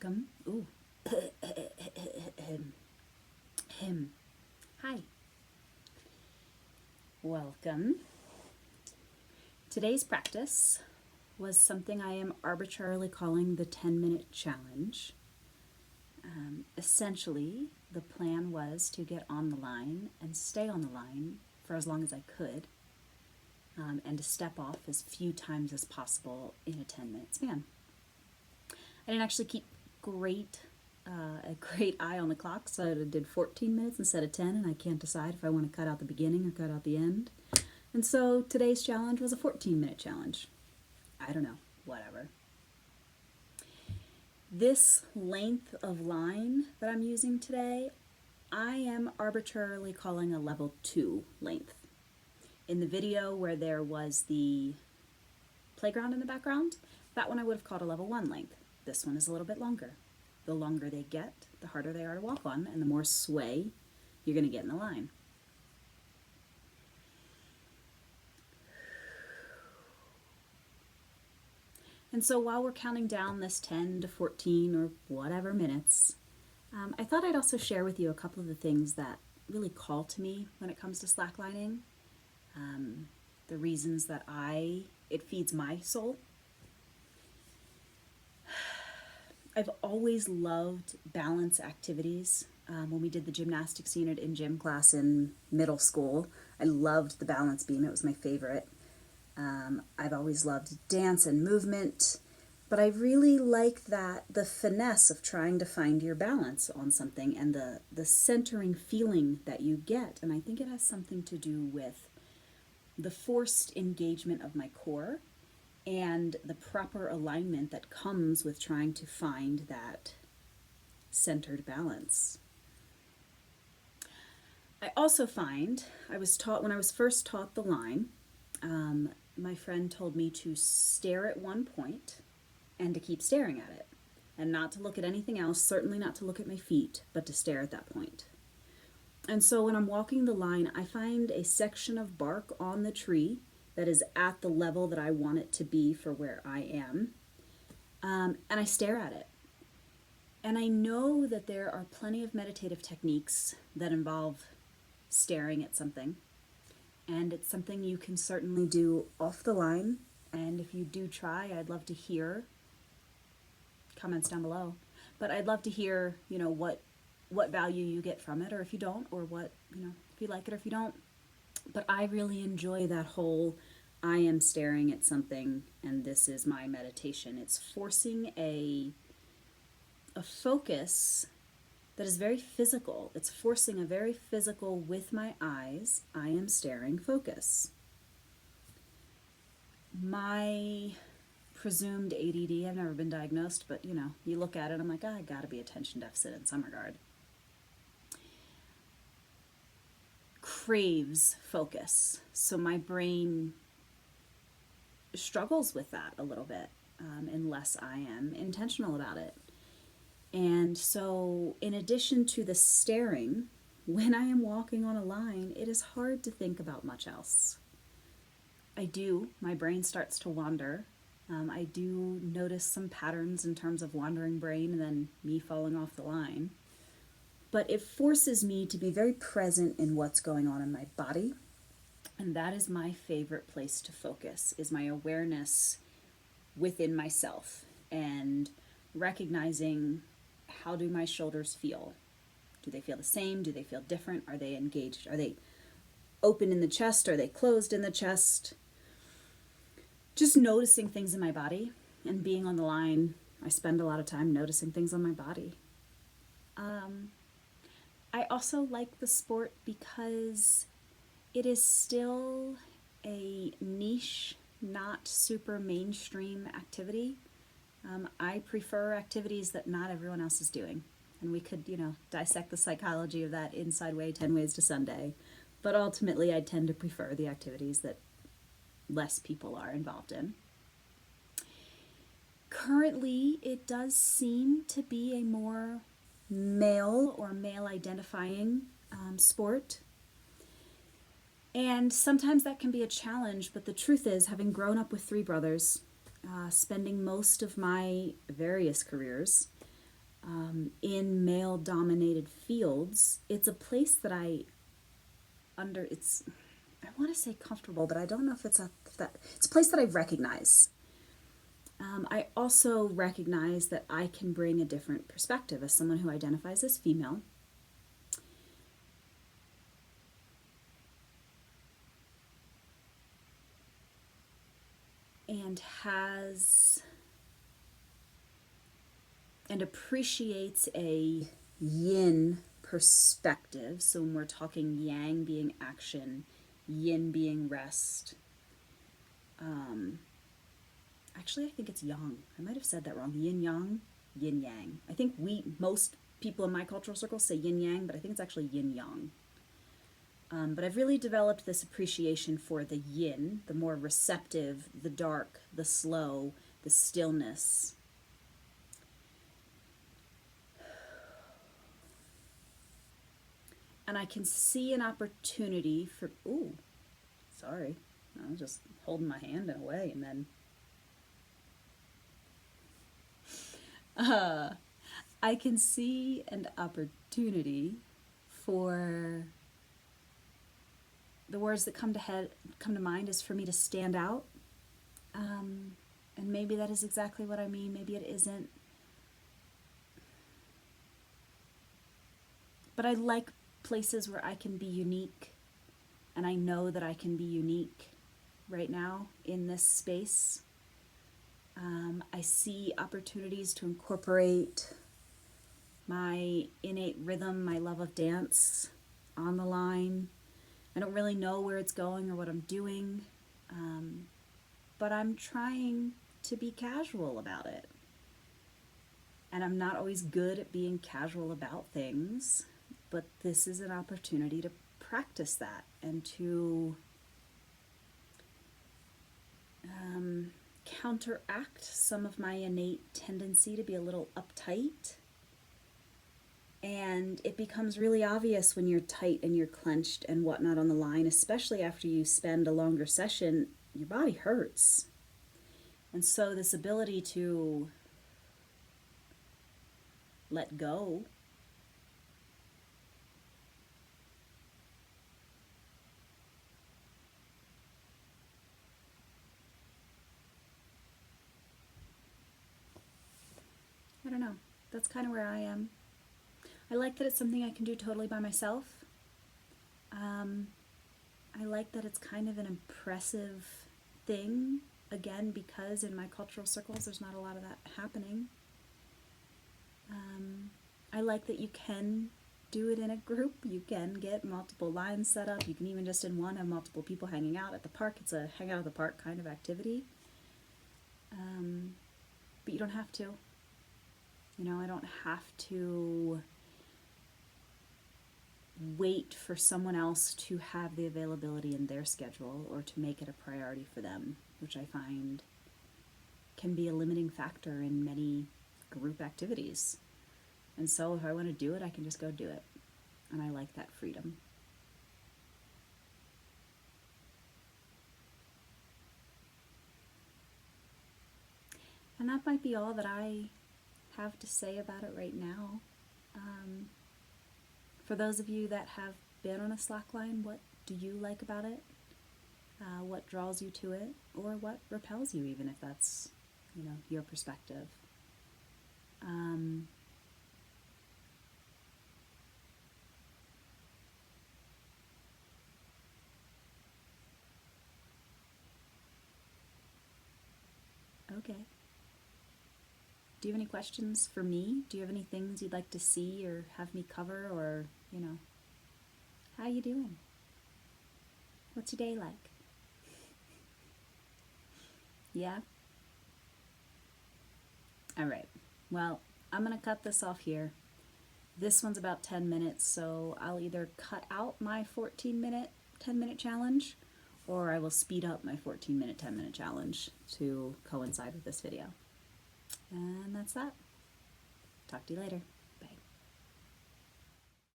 Welcome. Ooh. Him. Hi. Welcome. Today's practice was something I am arbitrarily calling the 10-minute challenge. Essentially, the plan was to get on the line and stay on the line for as long as I could, and to step off as few times as possible in a 10-minute span. I didn't actually keep a great eye on the clock, so I did 14 minutes instead of 10, and I can't decide if I want to cut out the beginning or cut out the end. And so today's challenge was a 14-minute challenge. I don't know, whatever. This length of line that I'm using today, I am arbitrarily calling a level 2 length. In the video where there was the playground in the background, that one I would have called a level 1 length. This one is a little bit longer. The longer they get, the harder they are to walk on, and the more sway you're going to get in the line. And so while we're counting down this 10 to 14 or whatever minutes, I thought I'd also share with you a couple of the things that really call to me when it comes to slacklining. The reasons that it feeds my soul. I've always loved balance activities. When we did the gymnastics unit in gym class in middle school, I loved the balance beam. It was my favorite. I've always loved dance and movement, but I really like the finesse of trying to find your balance on something and the centering feeling that you get. And I think it has something to do with the forced engagement of my core and the proper alignment that comes with trying to find that centered balance. I also find, when I was first taught the line, my friend told me to stare at one point and to keep staring at it, and not to look at anything else, certainly not to look at my feet, but to stare at that point. And so when I'm walking the line, I find a section of bark on the tree that is at the level that I want it to be for where I am, and I stare at it. And I know that there are plenty of meditative techniques that involve staring at something, and it's something you can certainly do off the line. And if you do try, I'd love to hear comments down below. But I'd love to hear, what value you get from it, or if you don't, or what, if you like it or if you don't. But I really enjoy that whole, I am staring at something and this is my meditation. It's forcing a focus that is very physical. It's forcing a very physical, with my eyes, I am staring focus. My presumed ADD, I've never been diagnosed, but you look at it, I'm like, I gotta be attention deficit in some regard. Craves focus. So my brain struggles with that a little bit, unless I am intentional about it. And so in addition to the staring, when I am walking on a line, it is hard to think about much else. My brain starts to wander. I do notice some patterns in terms of wandering brain and then me falling off the line. But it forces me to be very present in what's going on in my body. And that is my favorite place to focus, is my awareness within myself and recognizing, how do my shoulders feel? Do they feel the same? Do they feel different? Are they engaged? Are they open in the chest? Are they closed in the chest? Just noticing things in my body. And being on the line, I spend a lot of time noticing things on my body. I also like the sport because it is still a niche, not super mainstream activity. I prefer activities that not everyone else is doing. And we could, dissect the psychology of that inside way, 10 Ways to Sunday. But ultimately, I tend to prefer the activities that less people are involved in. Currently, it does seem to be a more male or male identifying sport. And sometimes that can be a challenge, but the truth is, having grown up with 3 brothers, spending most of my various careers in male-dominated fields, it's a place that I want to say comfortable, but I don't know if it's it's a place that I recognize. I also recognize that I can bring a different perspective as someone who identifies as female. And appreciates a yin perspective. So when we're talking yang being action, yin being rest. Actually, I think it's yang. I might have said that wrong. Yin yang, yin yang. I think most people in my cultural circle say yin yang, but I think it's actually yin yang. But I've really developed this appreciation for the yin, the more receptive, the dark, the slow, the stillness. And I can see an opportunity for, sorry, I was just holding my hand in a way, and then I can see an opportunity for the words that come to mind is for me to stand out. And maybe that is exactly what I mean. Maybe it isn't. But I like places where I can be unique, and I know that I can be unique right now in this space. I see opportunities to incorporate my innate rhythm, my love of dance on the line. I don't really know where it's going or what I'm doing, but I'm trying to be casual about it. And I'm not always good at being casual about things, but this is an opportunity to practice that and to counteract some of my innate tendency to be a little uptight. And it becomes really obvious when you're tight and you're clenched and whatnot on the line, especially after you spend a longer session, your body hurts. And so this ability to let go I don't know. That's kind of where I am. I like that it's something I can do totally by myself. I like that it's kind of an impressive thing, again, because in my cultural circles there's not a lot of that happening. I like that you can do it in a group. You can get multiple lines set up. You can even just in one have multiple people hanging out at the park. It's a hang out at the park kind of activity. But you don't have to. You know, I don't have to wait for someone else to have the availability in their schedule or to make it a priority for them, which I find can be a limiting factor in many group activities. And so if I want to do it, I can just go do it. And I like that freedom. And that might be all that I have to say about it right now. For those of you that have been on a slackline, what do you like about it? What draws you to it, or what repels you, even if that's, you know, your perspective. Okay. Do you have any questions for me? Do you have any things you'd like to see or have me cover, or, you know, how you doing? What's your day like? Yeah? All right. Well, I'm going to cut this off here. This one's about 10 minutes, so I'll either cut out my 14-minute, 10-minute challenge, or I will speed up my 14-minute, 10-minute challenge to coincide with this video. And that's that. Talk to you later.